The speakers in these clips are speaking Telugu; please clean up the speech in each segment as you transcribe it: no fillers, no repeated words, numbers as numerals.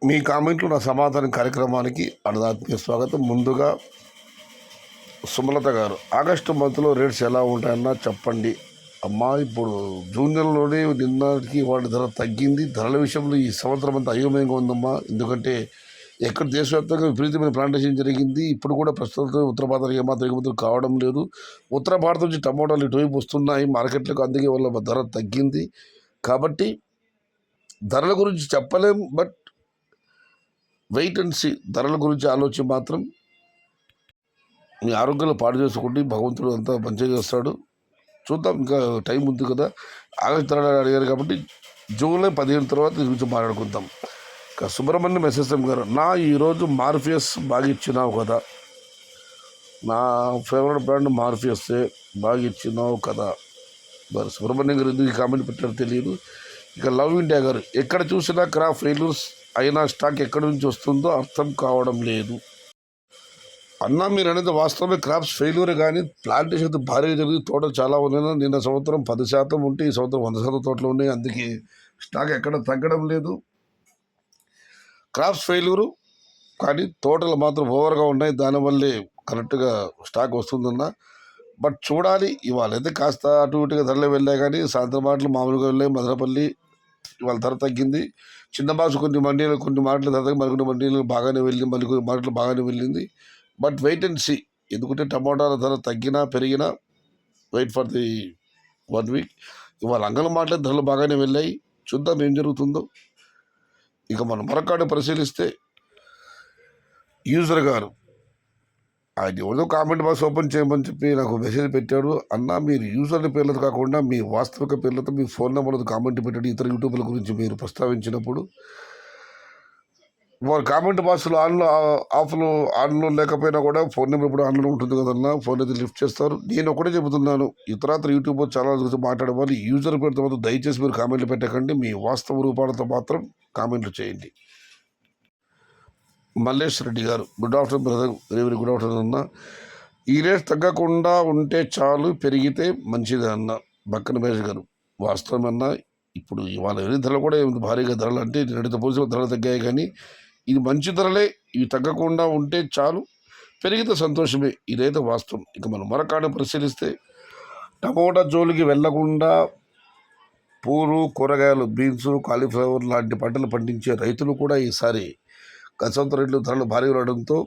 మీ కామెంట్లు నా సమాధానం కార్యక్రమానికి అన్నదాత్మీయ స్వాగతం. ముందుగా సుమలత గారు, ఆగస్టు మంత్లో రేట్స్ ఎలా ఉంటాయన్నా చెప్పండి అమ్మా. ఇప్పుడు జూన్ నెలలోనే నిన్నటికి వాటి ధర తగ్గింది. ధరల విషయంలో ఈ సంవత్సరం అంతా అయోమయంగా ఉందమ్మా. ఎందుకంటే ఎక్కడ దేశవ్యాప్తంగా విపరీతమైన ప్లాంటేషన్ జరిగింది. ఇప్పుడు కూడా ప్రస్తుతం ఉత్తర భారతం ఏమాత్రం ఎగుమతులు కావడం లేదు. ఉత్తర భారతం నుంచి టమోటాలు ఇటువైపు వస్తున్నాయి మార్కెట్లకు, అందుకే వల్ల ధర తగ్గింది. కాబట్టి ధరల గురించి చెప్పలేం, బట్ వెయిట్ అండ్ సీ. ధరల గురించి ఆలోచన మాత్రం మీ ఆరోగ్యాలు పాడు చేసుకోండి. భగవంతుడు అంతా మంచిగా చేస్తాడు. చూద్దాం, ఇంకా టైం ఉంది కదా. ఆగస్టు ధరలు అడిగారు కాబట్టి జూలై 15 తర్వాత దీని గురించి మాట్లాడుకుందాం. ఇంకా సుబ్రహ్మణ్యం ఎస్ఎస్ఎం గారు, ఈరోజు మార్ఫియస్ బాగా ఇచ్చినావు కదా, నా ఫేవరెట్ బ్రాండ్ మార్ఫియస్సే, బాగా ఇచ్చినావు కదా. మరి సుబ్రహ్మణ్యం గారు ఎందుకు కామెంట్ పెట్టారో తెలియదు. ఇక లవ్ ఇండియా గారు, ఎక్కడ చూసినా క్రాప్ ఫెయిల్యూర్స్ అయినా స్టాక్ ఎక్కడి నుంచి వస్తుందో అర్థం కావడం లేదు అన్నా. మీరు అనేది వాస్తవమే, క్రాప్స్ ఫెయిల్యూర్, కానీ ప్లాంటేషన్ అయితే భారీగా జరిగి తోటలు చాలా ఉన్నాయి. నిన్న సంవత్సరం 10% ఉంటే ఈ సంవత్సరం 100% తోటలు ఉన్నాయి. అందుకే స్టాక్ ఎక్కడ తగ్గడం లేదు. క్రాప్స్ ఫెయిల్యూరు కానీ తోటలు మాత్రం ఓవర్గా ఉన్నాయి. దానివల్లే కరెక్ట్గా స్టాక్ వస్తుందన్న. బట్ చూడాలి. ఇవాళ అయితే కాస్త అటు ఇటుగా ధరలు వెళ్ళాయి, కానీ సాయంత్రం మాటలు మామూలుగా వెళ్ళాయి. మదనపల్లి ఇవాళ ధర తగ్గింది. చిన్న బాసు కొన్ని మాటలు ధర తగ్గి, మరికొన్ని మండీలు బాగానే వెళ్ళింది, మరికొన్ని మాటలు బాగానే వెళ్ళింది. But wait and see. ఎందుకంటే టమాటాల ధర తగ్గినా పెరిగినా వెయిట్ ఫర్ ది 1 వీక్. ఇవాళ అంగళ మాటల ధరలు బాగానే వెళ్ళాయి. చూద్దాం ఏం జరుగుతుందో. ఇక మనం మరొకటి పరిశీలిస్తే యూజర్ గారు, ఆయన ఎవరిదో కామెంట్ బాక్స్ ఓపెన్ చేయమని చెప్పి నాకు మెసేజ్ పెట్టాడు. అన్న, మీరు యూజర్ల పేర్లతో కాకుండా మీ వాస్తవిక పేర్లతో, మీ ఫోన్ నెంబర్లతో కామెంట్ పెట్టాడు. ఇతర యూట్యూబ్ల గురించి మీరు ప్రస్తావించినప్పుడు వారు కామెంట్ బాక్స్లో ఆఫ్లో ఆన్లో లేకపోయినా కూడా ఫోన్ నెంబర్ ఇప్పుడు ఆన్లో ఉంటుంది కదన్నా, ఫోన్ అయితే లిఫ్ట్ చేస్తారు. నేను ఒకటే చెబుతున్నాను, ఇతరాత్ర యూట్యూబ్ ఛానల్ గురించి మాట్లాడే వాళ్ళు యూజర్ పేరుతో మాత్రం దయచేసి మీరు కామెంట్లు పెట్టకండి. మీ వాస్తవ రూపాలతో మాత్రం కామెంట్లు చేయండి. మల్లేష్ రెడ్డి గారు, good afternoon brother, very very good afternoon అన్న. ఈ రేట్ తగ్గకుండా ఉంటే చాలు, పెరిగితే మంచిది అన్న. బక్కన మహేష్ గారు, వాస్తవం అన్న. ఇప్పుడు ఇవాళ ఎన్ని ధరలు కూడా భారీగా ధరలు అంటే రెండుతో పోల్చి ధరలు తగ్గాయి, కానీ ఇది మంచి ధరలే. ఇవి తగ్గకుండా ఉంటే చాలు, పెరిగితే సంతోషమే. ఇదైతే వాస్తవం. ఇక మనం మరొకటి పరిశీలిస్తే టమోటా జోలికి వెళ్లకుండా పూలు, కూరగాయలు, బీన్స్, కాలీఫ్లవర్ లాంటి పంటలు పండించే రైతులు కూడా ఈసారి గత రేట్లు ధరలు భారీగా రావడంతో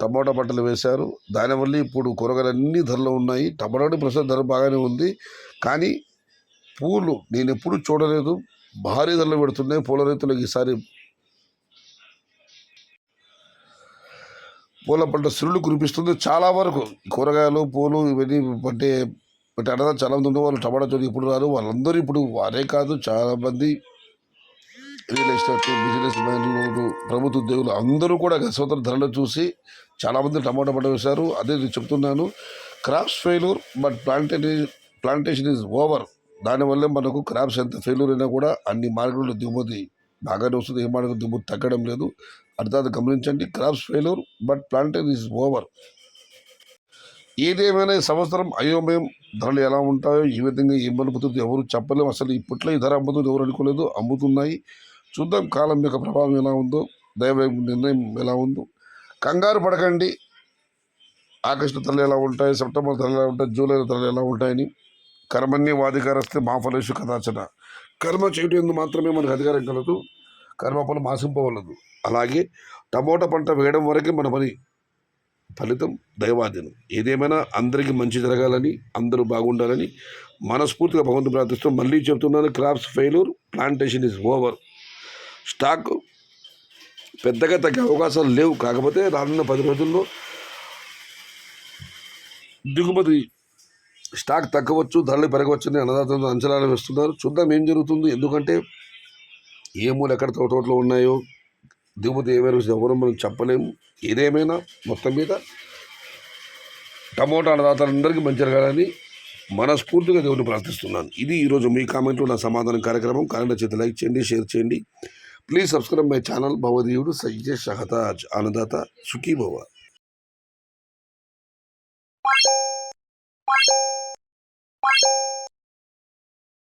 టమాటా పంటలు వేశారు. దానివల్ల ఇప్పుడు కూరగాయలు ధరలు ఉన్నాయి. టమాటా ప్రస్తుతం ధర బాగానే ఉంది, కానీ పూలు నేను ఎప్పుడు చూడలేదు, భారీ ధరలు పెడుతున్నాయి. పూల రైతులకు ఈసారి పూల పంట సిరులు కురిపిస్తుంది. చాలా వరకు కూరగాయలు, పూలు ఇవన్నీ అంటే అన్నదా చాలా మంది వాళ్ళు టమాటా చోటు ఇప్పుడు రారు. వాళ్ళందరూ ఇప్పుడు వారే కాదు, చాలామంది రియల్ ఎస్టేట్ బిజినెస్ మ్యాన్లు, ప్రభుత్వ ఉద్యోగులు అందరూ కూడా గత ధరలు చూసి చాలామంది టమాటా పంట వేశారు. అదే నేను చెప్తున్నాను, crops failure but plantation is over. దానివల్ల మనకు క్రాప్స్ ఎంత ఫెయిల్యూర్ అయినా కూడా అన్ని మార్కెట్లో దిగుమతి బాగానే వస్తుంది. ఏ మార్కెట్ దిగుమతి తగ్గడం లేదు. అర్థాన్ని గమనించండి. Crops failure but plantation is over. ఏదేమైనా ఈ సంవత్సరం అయోమయం. ధరలు ఎలా ఉంటాయో, ఈ విధంగా ఏం అమ్ముతుంది ఎవరు చెప్పలేము. అసలు ఇప్పట్లో ఈ ధర అమ్ముతుంది ఎవరు అనుకోలేదు, అమ్ముతున్నాయి. చూద్దాం కాలం యొక్క ప్రభావం ఎలా ఉందో, దైవ నిర్ణయం ఎలా ఉందో. కంగారు పడకండి. ఆగస్టు ధరలు ఎలా ఉంటాయి, సెప్టెంబర్ ధరలు ఎలా ఉంటాయి, జూలై ధరలు ఎలా ఉంటాయని. కర్మణ్య వాధికారస్తే మా ఫలేషు కదాచన. కర్మ చేయడం ఎందుకు మాత్రమే మనకు అధికారం కలదు, కర్మ పనులు మాసింపవలదు. అలాగే టమోటా పంట వేయడం వరకే మన పని, ఫలితం దైవాధీనం. ఏదేమైనా అందరికీ మంచి జరగాలని, అందరూ బాగుండాలని మనస్ఫూర్తిగా భగవంతుని ప్రార్థిస్తూ మళ్ళీ చెప్తున్నాను, crops failure, plantation is over. Stock పెద్దగా తగ్గే అవకాశాలు లేవు. కాకపోతే రానున్న 10 రోజుల్లో దిగుమతి స్టాక్ తగ్గవచ్చు, ధరలు పెరగవచ్చని అన్నదాతలు అంచనాలు వేస్తున్నారు. చూద్దాం ఏం జరుగుతుంది. ఎందుకంటే ఏ మూలు ఎక్కడ తోటలో ఉన్నాయో, దిగుమతి ఏమైనా ఎవరో మనం చెప్పలేము. ఏదేమైనా మొత్తం మీద టమోటా అన్నదాతలందరికీ మంచి జరగాలని మనస్ఫూర్తిగా దేవుడిని ప్రార్థిస్తున్నాను. ఇది ఈరోజు మీ కామెంట్లు నా సమాధానం కార్యక్రమం. కామెంట్ చేతి లైక్ చేయండి, షేర్ చేయండి. Please subscribe my channel. భవదీయుడు సయ్యద్ షహతాజ్ అన్నదాత సుఖీ భవ.